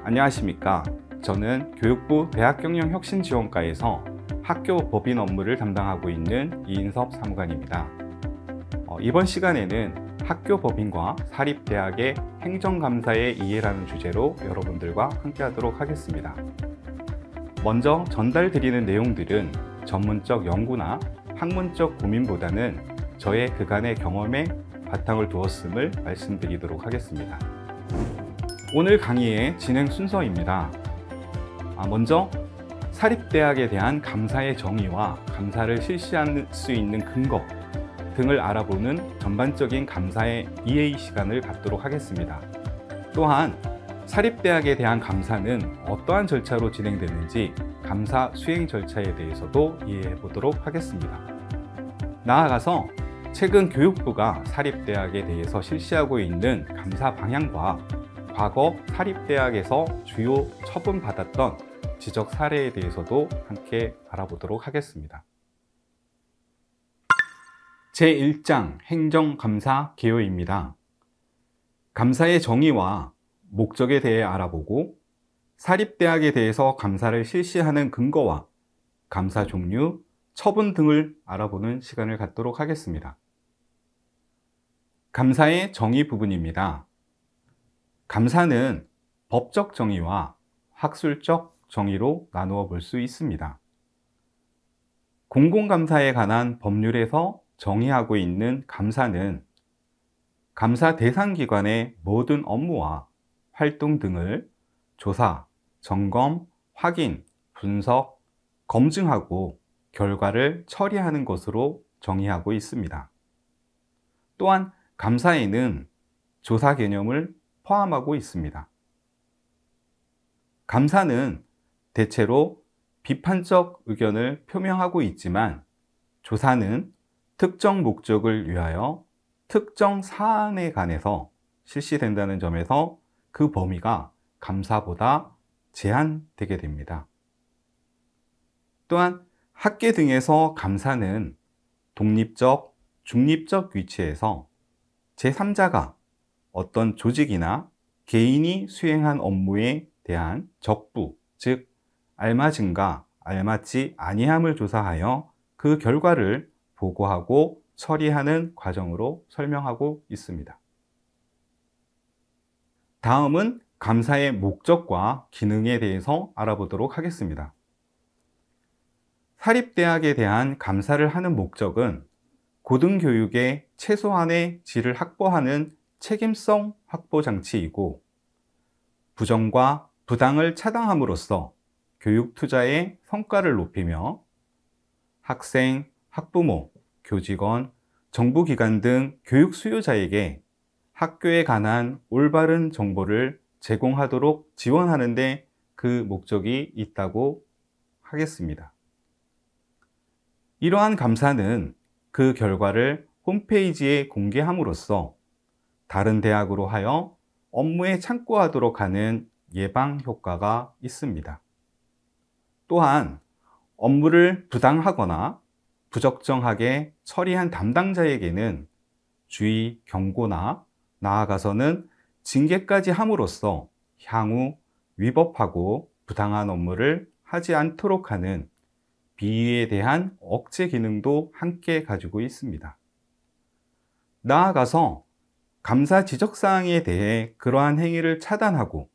안녕하십니까. 저는 교육부 대학경영혁신지원과에서 학교 법인 업무를 담당하고 있는 이인섭 사무관입니다. 이번 시간에는 학교 법인과 사립대학의 행정감사의 이해라는 주제로 여러분들과 함께 하도록 하겠습니다. 먼저 전달드리는 내용들은 전문적 연구나 학문적 고민보다는 저의 그간의 경험에 바탕을 두었음을 말씀드리도록 하겠습니다. 오늘 강의의 진행 순서입니다. 먼저 사립대학에 대한 감사의 정의와 감사를 실시할 수 있는 근거 등을 알아보는 전반적인 감사의 이해 시간을 갖도록 하겠습니다. 또한 사립대학에 대한 감사는 어떠한 절차로 진행되는지 감사 수행 절차에 대해서도 이해해 보도록 하겠습니다. 나아가서 최근 교육부가 사립대학에 대해서 실시하고 있는 감사 방향과 과거 사립대학에서 주요 처분받았던 지적 사례에 대해서도 함께 알아보도록 하겠습니다. 제1장 행정감사 개요입니다. 감사의 정의와 목적에 대해 알아보고 사립대학에 대해서 감사를 실시하는 근거와 감사 종류, 처분 등을 알아보는 시간을 갖도록 하겠습니다. 감사의 정의 부분입니다. 감사는 법적 정의와 학술적 정의로 나누어 볼 수 있습니다. 공공감사에 관한 법률에서 정의하고 있는 감사는 감사 대상 기관의 모든 업무와 활동 등을 조사, 점검, 확인, 분석, 검증하고 결과를 처리하는 것으로 정의하고 있습니다. 또한 감사에는 조사 개념을 포함하고 있습니다. 감사는 대체로 비판적 의견을 표명하고 있지만 조사는 특정 목적을 위하여 특정 사안에 관해서 실시된다는 점에서 그 범위가 감사보다 제한되게 됩니다. 또한 학계 등에서 감사는 독립적, 중립적 위치에서 제3자가 어떤 조직이나 개인이 수행한 업무에 대한 적부, 즉 알맞음과 알맞지 아니함을 조사하여 그 결과를 보고하고 처리하는 과정으로 설명하고 있습니다. 다음은 감사의 목적과 기능에 대해서 알아보도록 하겠습니다. 사립대학에 대한 감사를 하는 목적은 고등교육의 최소한의 질을 확보하는 책임성 확보 장치이고 부정과 부당을 차단함으로써 교육 투자의 성과를 높이며 학생, 학부모, 교직원, 정부기관 등 교육 수요자에게 학교에 관한 올바른 정보를 제공하도록 지원하는 데 그 목적이 있다고 하겠습니다. 이러한 감사는 그 결과를 홈페이지에 공개함으로써 다른 대학으로 하여 업무에 참고하도록 하는 예방 효과가 있습니다. 또한 업무를 부당하거나 부적정하게 처리한 담당자에게는 주의 경고나 나아가서는 징계까지 함으로써 향후 위법하고 부당한 업무를 하지 않도록 하는 비위에 대한 억제 기능도 함께 가지고 있습니다. 나아가서 감사 지적사항에 대해 그러한 행위를 차단하고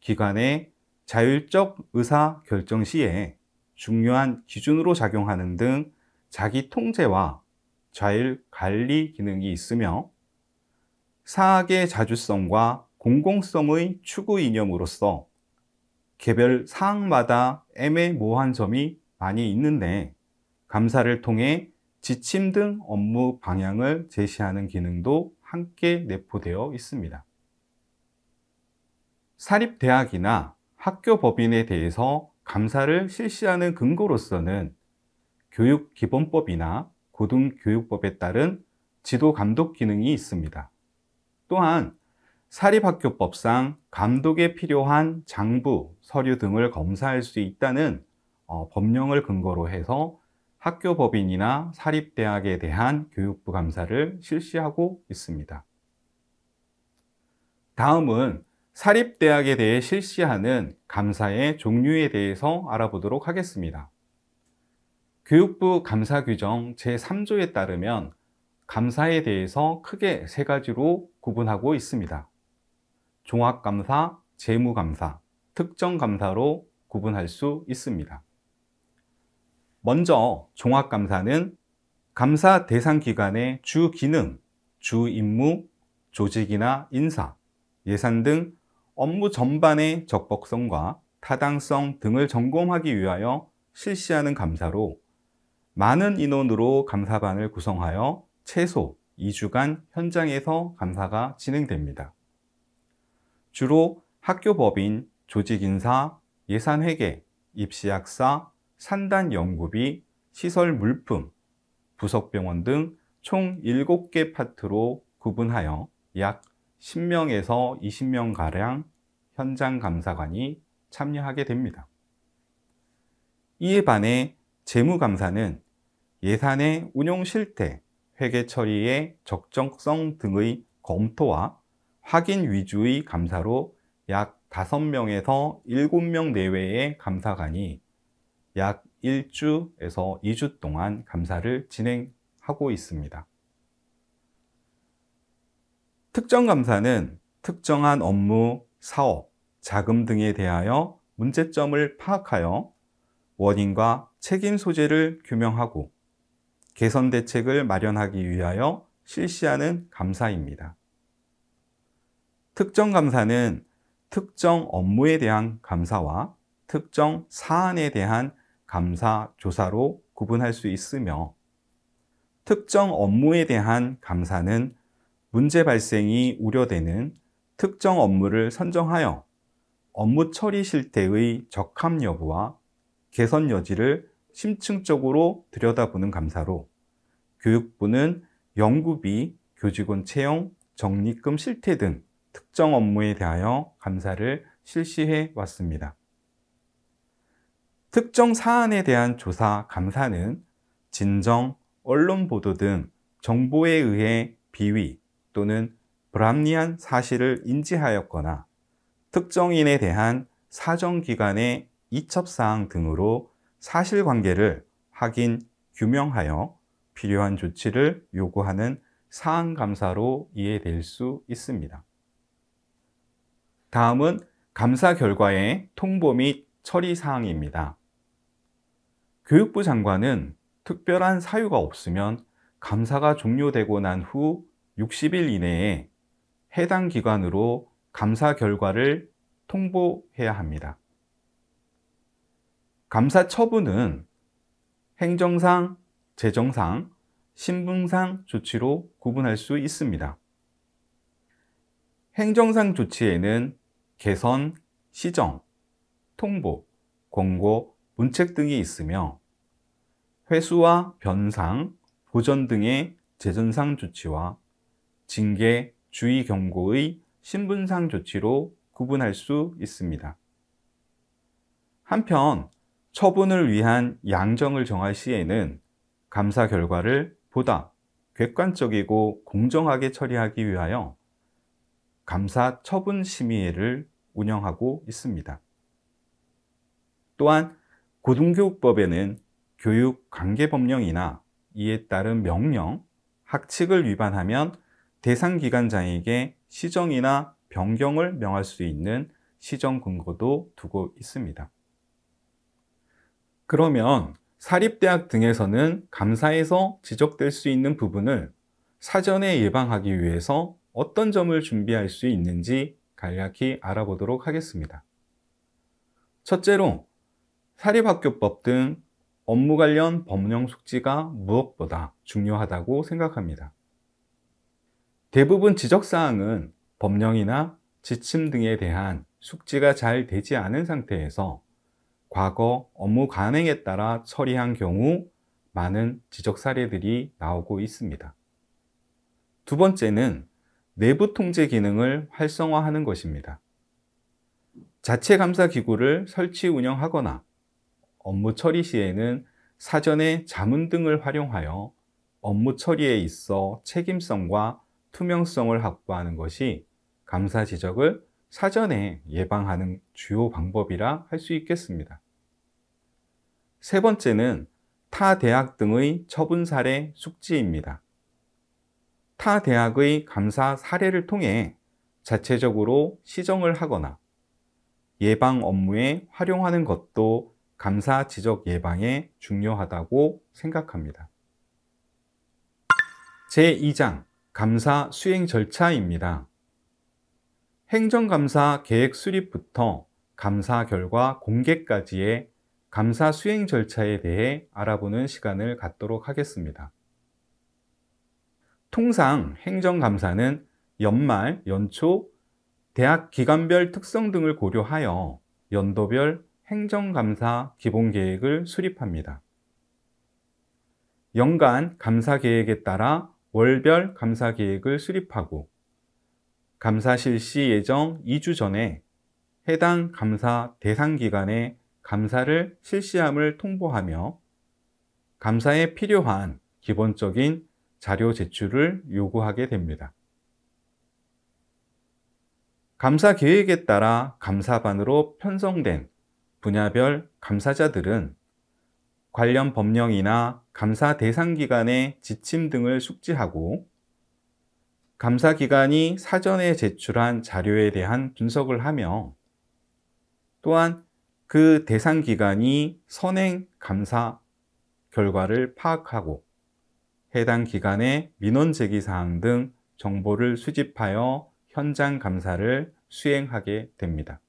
기관의 자율적 의사 결정 시에 중요한 기준으로 작용하는 등 자기 통제와 자율 관리 기능이 있으며 사학의 자주성과 공공성의 추구 이념으로서 개별 사항마다 애매모호한 점이 많이 있는데 감사를 통해 지침 등 업무 방향을 제시하는 기능도 함께 내포되어 있습니다. 사립대학이나 학교 법인에 대해서 감사를 실시하는 근거로서는 교육기본법이나 고등교육법에 따른 지도감독 기능이 있습니다. 또한 사립학교법상 감독에 필요한 장부, 서류 등을 검사할 수 있다는 법령을 근거로 해서 학교 법인이나 사립대학에 대한 교육부 감사를 실시하고 있습니다. 다음은 사립대학에 대해 실시하는 감사의 종류에 대해서 알아보도록 하겠습니다. 교육부 감사규정 제3조에 따르면 감사에 대해서 크게 세 가지로 구분하고 있습니다. 종합감사, 재무감사, 특정감사로 구분할 수 있습니다. 먼저 종합감사는 감사 대상 기관의 주 기능, 주 임무, 조직이나 인사, 예산 등 업무 전반의 적법성과 타당성 등을 점검하기 위하여 실시하는 감사로 많은 인원으로 감사반을 구성하여 최소 2주간 현장에서 감사가 진행됩니다. 주로 학교법인, 조직인사, 예산회계, 입시학사, 산단연구비, 시설 물품, 부속병원 등 총 7개 파트로 구분하여 약 10명에서 20명가량 현장 감사관이 참여하게 됩니다. 이에 반해 재무감사는 예산의 운용 실태, 회계 처리의 적정성 등의 검토와 확인 위주의 감사로 약 5명에서 7명 내외의 감사관이 약 1주에서 2주 동안 감사를 진행하고 있습니다. 특정감사는 특정한 업무, 사업, 자금 등에 대하여 문제점을 파악하여 원인과 책임 소재를 규명하고 개선 대책을 마련하기 위하여 실시하는 감사입니다. 특정감사는 특정 업무에 대한 감사와 특정 사안에 대한 감사 조사로 구분할 수 있으며, 특정 업무에 대한 감사는 문제 발생이 우려되는 특정 업무를 선정하여 업무 처리 실태의 적합 여부와 개선 여지를 심층적으로 들여다보는 감사로, 교육부는 연구비, 교직원 채용, 적립금 실태 등 특정 업무에 대하여 감사를 실시해 왔습니다. 특정 사안에 대한 조사 감사는 진정, 언론 보도 등 정보에 의해 비위 또는 불합리한 사실을 인지하였거나 특정인에 대한 사정기관의 이첩사항 등으로 사실관계를 확인, 규명하여 필요한 조치를 요구하는 사안감사로 이해될 수 있습니다. 다음은 감사 결과의 통보 및 처리 사항입니다. 교육부 장관은 특별한 사유가 없으면 감사가 종료되고 난 후 60일 이내에 해당 기관으로 감사 결과를 통보해야 합니다. 감사 처분은 행정상, 재정상, 신분상 조치로 구분할 수 있습니다. 행정상 조치에는 개선, 시정, 통보, 권고, 문책 등이 있으며, 회수와 변상, 보전 등의 재정상 조치와 징계, 주의 경고의 신분상 조치로 구분할 수 있습니다. 한편 처분을 위한 양정을 정할 시에는 감사 결과를 보다 객관적이고 공정하게 처리하기 위하여 감사 처분 심의회를 운영하고 있습니다. 또한 고등교육법에는 교육관계법령이나 이에 따른 명령, 학칙을 위반하면 대상 기관장에게 시정이나 변경을 명할 수 있는 시정 근거도 두고 있습니다. 그러면 사립대학 등에서는 감사에서 지적될 수 있는 부분을 사전에 예방하기 위해서 어떤 점을 준비할 수 있는지 간략히 알아보도록 하겠습니다. 첫째로 사립학교법 등 업무 관련 법령 숙지가 무엇보다 중요하다고 생각합니다. 대부분 지적사항은 법령이나 지침 등에 대한 숙지가 잘 되지 않은 상태에서 과거 업무 관행에 따라 처리한 경우 많은 지적 사례들이 나오고 있습니다. 두 번째는 내부 통제 기능을 활성화하는 것입니다. 자체 감사 기구를 설치 운영하거나 업무 처리 시에는 사전에 자문 등을 활용하여 업무 처리에 있어 책임성과 투명성을 확보하는 것이 감사 지적을 사전에 예방하는 주요 방법이라 할 수 있겠습니다. 세 번째는 타 대학 등의 처분 사례 숙지입니다. 타 대학의 감사 사례를 통해 자체적으로 시정을 하거나 예방 업무에 활용하는 것도 감사 지적 예방에 중요하다고 생각합니다. 제2장 감사 수행 절차입니다. 행정감사 계획 수립부터 감사 결과 공개까지의 감사 수행 절차에 대해 알아보는 시간을 갖도록 하겠습니다. 통상 행정감사는 연말, 연초, 대학 기간별 특성 등을 고려하여 연도별 행정감사 기본계획을 수립합니다. 연간 감사계획에 따라 월별 감사계획을 수립하고 감사 실시 예정 2주 전에 해당 감사 대상 기관에 감사를 실시함을 통보하며 감사에 필요한 기본적인 자료 제출을 요구하게 됩니다. 감사 계획에 따라 감사반으로 편성된 분야별 감사자들은 관련 법령이나 감사 대상 기관의 지침 등을 숙지하고 감사 기관이 사전에 제출한 자료에 대한 분석을 하며 또한 그 대상 기관이 선행 감사 결과를 파악하고 해당 기관의 민원 제기 사항 등 정보를 수집하여 현장 감사를 수행하게 됩니다.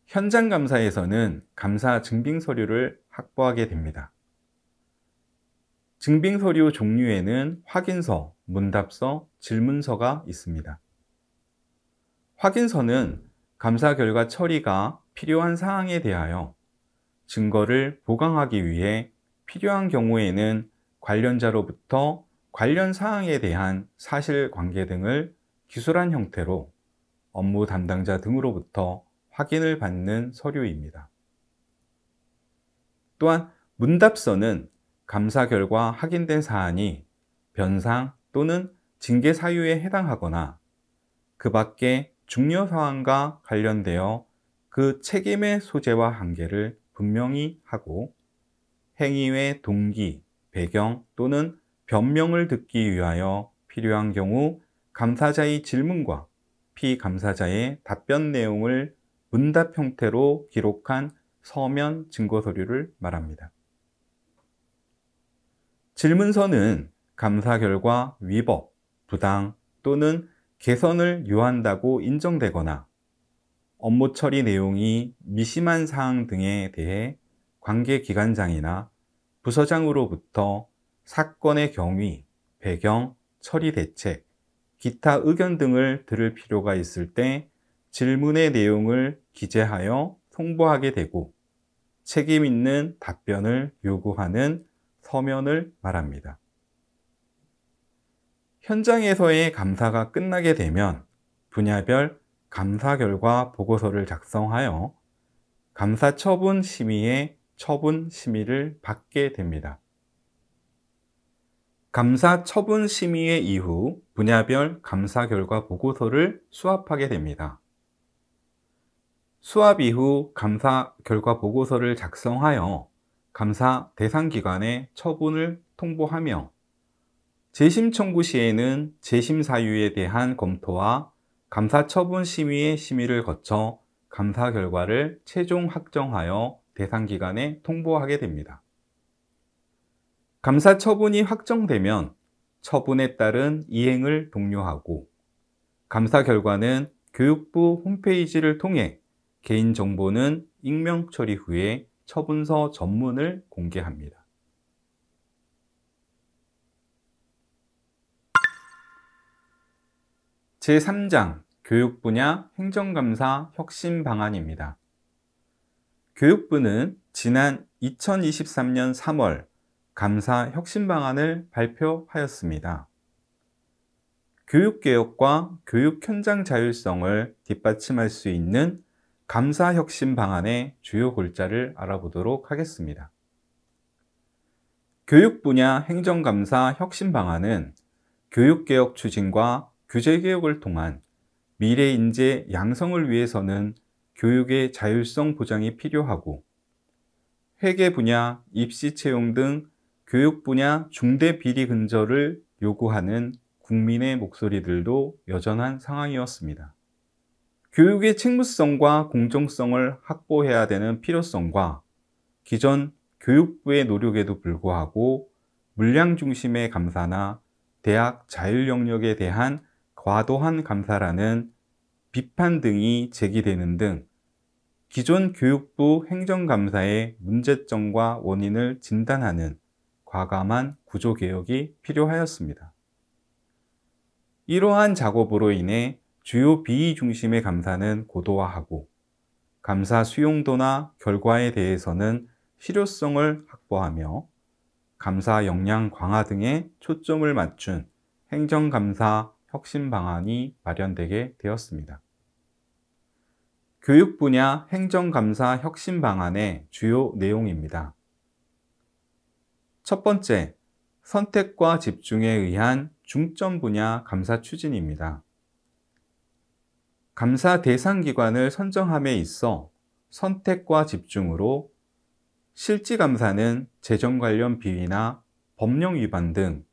현장 감사에서는 감사 증빙 서류를 확보하게 됩니다. 증빙 서류 종류에는 확인서, 문답서, 질문서가 있습니다. 확인서는 감사 결과 처리가 필요한 사항에 대하여 증거를 보강하기 위해 필요한 경우에는 관련자로부터 관련 사항에 대한 사실관계 등을 기술한 형태로 업무 담당자 등으로부터 확인을 받는 서류입니다. 또한 문답서는 감사 결과 확인된 사안이 변상 또는 징계 사유에 해당하거나 그 밖에 중요 사항과 관련되어 그 책임의 소재와 한계를 분명히 하고 행위의 동기, 배경 또는 변명을 듣기 위하여 필요한 경우 감사자의 질문과 피감사자의 답변 내용을 문답 형태로 기록한 서면 증거 서류를 말합니다. 질문서는 감사 결과 위법, 부당 또는 개선을 요한다고 인정되거나 업무 처리 내용이 미심한 사항 등에 대해 관계기관장이나 부서장으로부터 사건의 경위, 배경, 처리 대책, 기타 의견 등을 들을 필요가 있을 때 질문의 내용을 기재하여 송부하게 되고 책임 있는 답변을 요구하는 서면을 말합니다. 현장에서의 감사가 끝나게 되면 분야별 감사 결과 보고서를 작성하여 감사 처분 심의의 처분 심의를 받게 됩니다. 감사 처분 심의의 이후 분야별 감사 결과 보고서를 수합하게 됩니다. 수합 이후 감사 결과 보고서를 작성하여 감사 대상 기관에 처분을 통보하며 재심 청구 시에는 재심 사유에 대한 검토와 감사 처분 심의의 심의를 거쳐 감사 결과를 최종 확정하여 대상 기관에 통보하게 됩니다. 감사 처분이 확정되면 처분에 따른 이행을 독려하고 감사 결과는 교육부 홈페이지를 통해 개인정보는 익명 처리 후에 처분서 전문을 공개합니다. 제3장 교육 분야 행정감사 혁신 방안입니다. 교육부는 지난 2023년 3월 감사 혁신 방안을 발표하였습니다. 교육개혁과 교육 현장 자율성을 뒷받침할 수 있는 감사 혁신 방안의 주요 골자를 알아보도록 하겠습니다. 교육 분야 행정감사 혁신 방안은 교육개혁 추진과 규제개혁을 통한 미래 인재 양성을 위해서는 교육의 자율성 보장이 필요하고 회계 분야, 입시 채용 등 교육 분야 중대 비리 근절을 요구하는 국민의 목소리들도 여전한 상황이었습니다. 교육의 책무성과 공정성을 확보해야 되는 필요성과 기존 교육부의 노력에도 불구하고 물량 중심의 감사나 대학 자율 영역에 대한 과도한 감사라는 비판 등이 제기되는 등 기존 교육부 행정감사의 문제점과 원인을 진단하는 과감한 구조개혁이 필요하였습니다. 이러한 작업으로 인해 주요 비위 중심의 감사는 고도화하고 감사 수용도나 결과에 대해서는 실효성을 확보하며 감사 역량 강화 등에 초점을 맞춘 행정감사 혁신 방안이 마련되게 되었습니다. 교육 분야 행정감사 혁신 방안의 주요 내용입니다. 첫 번째, 선택과 집중에 의한 중점 분야 감사 추진입니다. 감사 대상 기관을 선정함에 있어 선택과 집중으로 실지 감사는 재정 관련 비위나 법령 위반 등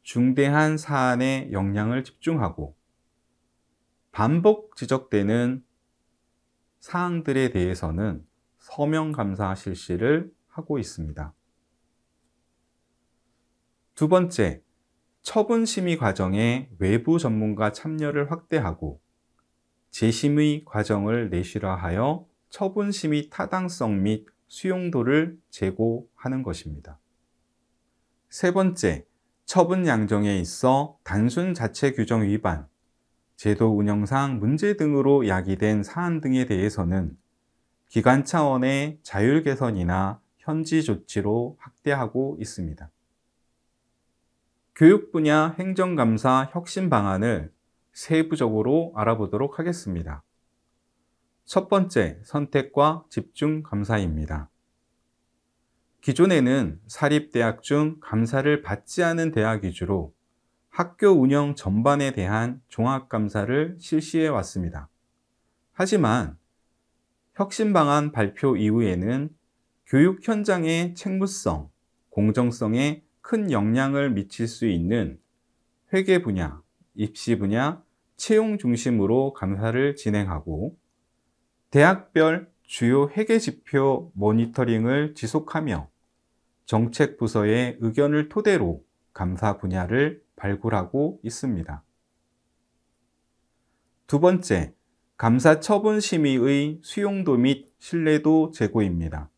중대한 사안에 역량을 집중하고 반복 지적되는 사항들에 대해서는 서면 감사 실시를 하고 있습니다. 두 번째, 처분 심의 과정에 외부 전문가 참여를 확대하고 재심의 과정을 내실화하여 처분 심의 타당성 및 수용도를 제고하는 것입니다. 세 번째, 처분 양정에 있어 단순 자체 규정 위반, 제도 운영상 문제 등으로 야기된 사안 등에 대해서는 기관 차원의 자율 개선이나 현지 조치로 확대하고 있습니다. 교육 분야 행정감사 혁신 방안을 세부적으로 알아보도록 하겠습니다. 첫 번째, 선택과 집중 감사입니다. 기존에는 사립대학 중 감사를 받지 않은 대학 위주로 학교 운영 전반에 대한 종합감사를 실시해 왔습니다. 하지만 혁신 방안 발표 이후에는 교육 현장의 책무성, 공정성에 큰 영향을 미칠 수 있는 회계 분야, 입시 분야, 채용 중심으로 감사를 진행하고 대학별 주요 회계 지표 모니터링을 지속하며 정책 부서의 의견을 토대로 감사 분야를 발굴하고 있습니다. 두 번째, 감사 처분 심의의 수용도 및 신뢰도 제고입니다.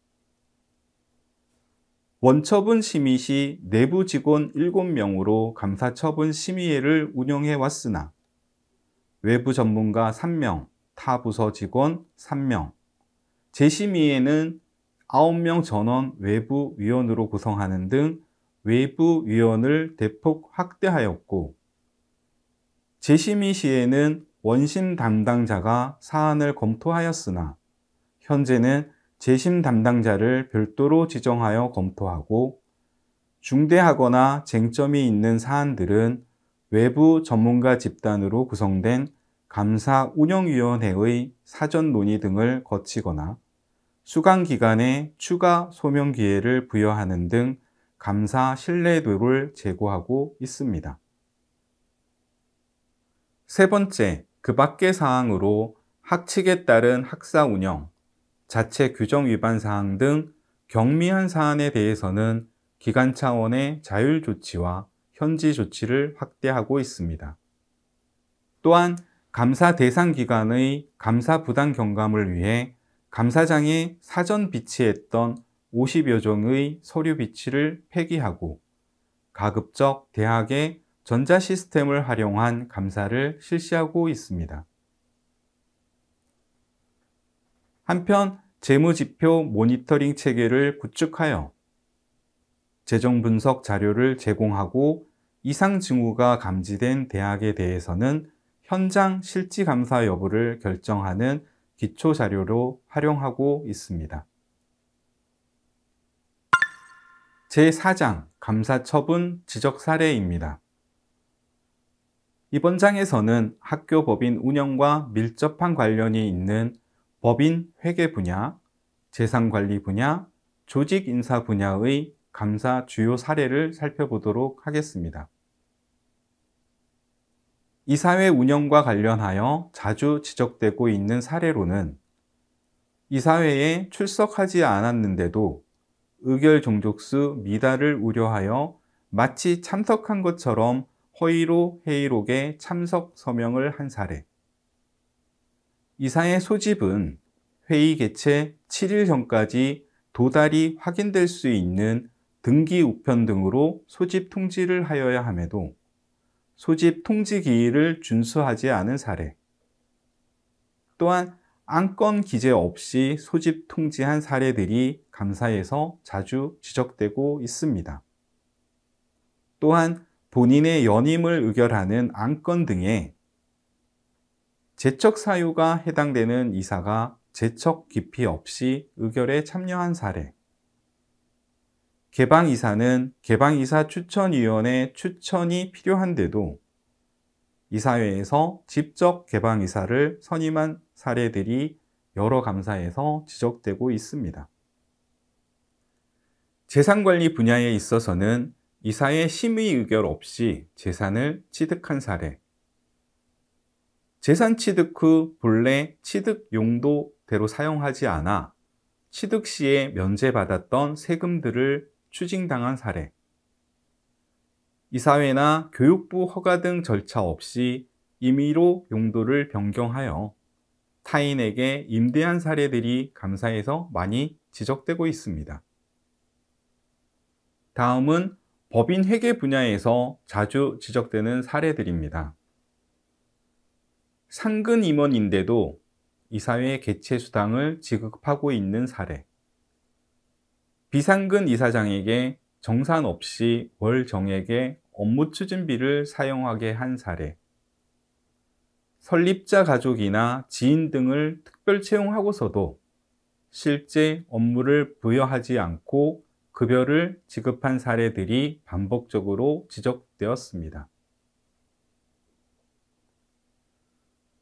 원처분 심의 시 내부 직원 7명으로 감사 처분 심의회를 운영해 왔으나 외부 전문가 3명, 타 부서 직원 3명, 재심의회는 9명 전원 외부 위원으로 구성하는 등 외부 위원을 대폭 확대하였고 재심의 시에는 원심 담당자가 사안을 검토하였으나 현재는 재심 담당자를 별도로 지정하여 검토하고 중대하거나 쟁점이 있는 사안들은 외부 전문가 집단으로 구성된 감사운영위원회의 사전 논의 등을 거치거나 수강기관에 추가 소명 기회를 부여하는 등 감사 신뢰도를 제고하고 있습니다. 세 번째, 그 밖의 사항으로 학칙에 따른 학사 운영, 자체 규정 위반 사항 등 경미한 사안에 대해서는 기관 차원의 자율 조치와 현지 조치를 확대하고 있습니다. 또한 감사 대상 기관의 감사 부당 경감을 위해 감사장에 사전 비치했던 50여 종의 서류 비치를 폐기하고 가급적 대학의 전자 시스템을 활용한 감사를 실시하고 있습니다. 한편 재무지표 모니터링 체계를 구축하여 재정 분석 자료를 제공하고 이상 징후가 감지된 대학에 대해서는 현장 실지 감사 여부를 결정하는 기초 자료로 활용하고 있습니다. 제4장 감사 처분 지적 사례입니다. 이번 장에서는 학교 법인 운영과 밀접한 관련이 있는 법인 회계 분야, 재산관리 분야, 조직 인사 분야의 감사 주요 사례를 살펴보도록 하겠습니다. 이사회 운영과 관련하여 자주 지적되고 있는 사례로는 이사회에 출석하지 않았는데도 의결 종족수 미달을 우려하여 마치 참석한 것처럼 허위로 회의록에 참석 서명을 한 사례. 이사회 소집은 회의 개최 7일 전까지 도달이 확인될 수 있는 등기 우편 등으로 소집 통지를 하여야 함에도 소집 통지 기일을 준수하지 않은 사례. 또한 안건 기재 없이 소집 통지한 사례들이 감사에서 자주 지적되고 있습니다. 또한 본인의 연임을 의결하는 안건 등에 제척 사유가 해당되는 이사가 제척 기피 없이 의결에 참여한 사례. 개방이사는 개방이사 추천위원회 추천이 필요한데도 이사회에서 직접 개방이사를 선임한 사례들이 여러 감사에서 지적되고 있습니다. 재산관리 분야에 있어서는 이사회 심의 의결 없이 재산을 취득한 사례. 재산 취득 후 본래 취득 용도대로 사용하지 않아 취득 시에 면제받았던 세금들을 추징당한 사례. 이사회나 교육부 허가 등 절차 없이 임의로 용도를 변경하여 타인에게 임대한 사례들이 감사에서 많이 지적되고 있습니다. 다음은 법인 회계 분야에서 자주 지적되는 사례들입니다. 상근 임원인데도 이사회 개최 수당을 지급하고 있는 사례. 비상근 이사장에게 정산 없이 월 정액의 업무 추진비를 사용하게 한 사례. 설립자 가족이나 지인 등을 특별 채용하고서도 실제 업무를 부여하지 않고 급여를 지급한 사례들이 반복적으로 지적되었습니다.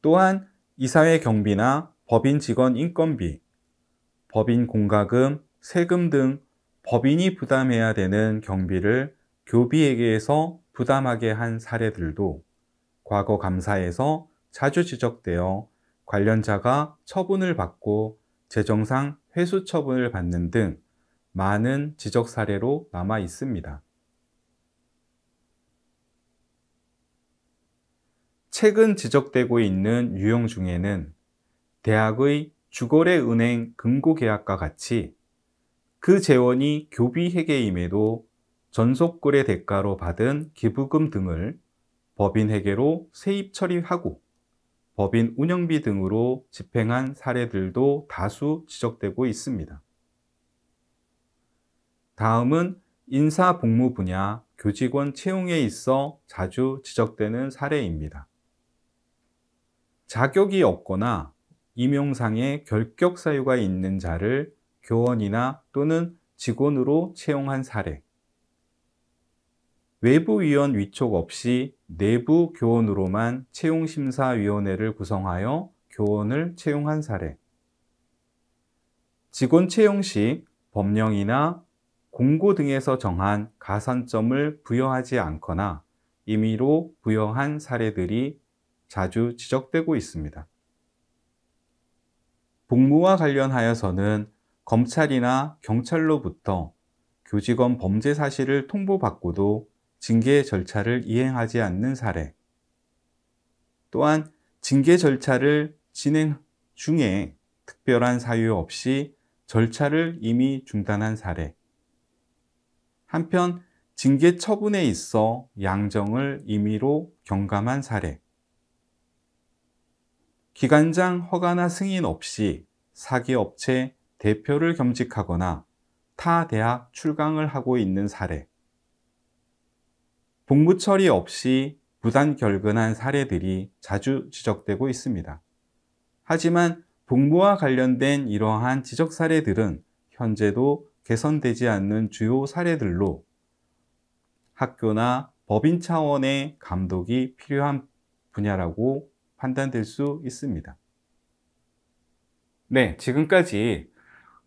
또한 이사회 경비나 법인 직원 인건비, 법인 공과금, 세금 등 법인이 부담해야 되는 경비를 교비회계에서 부담하게 한 사례들도 과거 감사에서 자주 지적되어 관련자가 처분을 받고 재정상 회수 처분을 받는 등 많은 지적 사례로 남아 있습니다. 최근 지적되고 있는 유형 중에는 대학의 주거래 은행 금고계약과 같이 그 재원이 교비회계임에도 전속거래 대가로 받은 기부금 등을 법인회계로 세입 처리하고 법인 운영비 등으로 집행한 사례들도 다수 지적되고 있습니다. 다음은 인사복무 분야 교직원 채용에 있어 자주 지적되는 사례입니다. 자격이 없거나 임용상의 결격 사유가 있는 자를 교원이나 또는 직원으로 채용한 사례. 외부 위원 위촉 없이 내부 교원으로만 채용심사위원회를 구성하여 교원을 채용한 사례. 직원 채용 시 법령이나 공고 등에서 정한 가산점을 부여하지 않거나 임의로 부여한 사례들이 자주 지적되고 있습니다. 복무와 관련하여서는 검찰이나 경찰로부터 교직원 범죄 사실을 통보받고도 징계 절차를 이행하지 않는 사례. 또한 징계 절차를 진행 중에 특별한 사유 없이 절차를 이미 중단한 사례. 한편 징계 처분에 있어 양정을 임의로 경감한 사례. 기관장 허가나 승인 없이 사기업체 대표를 겸직하거나 타 대학 출강을 하고 있는 사례. 복무 처리 없이 부단 결근한 사례들이 자주 지적되고 있습니다. 하지만 복무와 관련된 이러한 지적 사례들은 현재도 개선되지 않는 주요 사례들로 학교나 법인 차원의 감독이 필요한 분야라고 판단될 수 있습니다. 네, 지금까지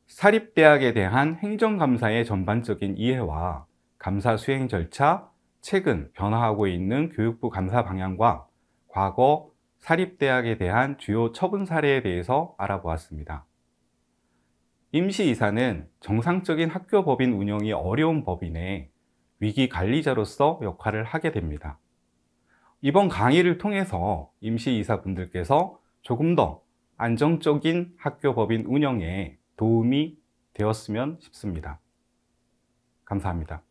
사립대학에 대한 행정감사의 전반적인 이해와 감사 수행 절차, 최근 변화하고 있는 교육부 감사 방향과 과거 사립대학에 대한 주요 처분 사례에 대해서 알아보았습니다. 임시이사는 정상적인 학교 법인 운영이 어려운 법인의 위기 관리자로서 역할을 하게 됩니다. 이번 강의를 통해서 임시이사분들께서 조금 더 안정적인 학교 법인 운영에 도움이 되었으면 싶습니다. 감사합니다.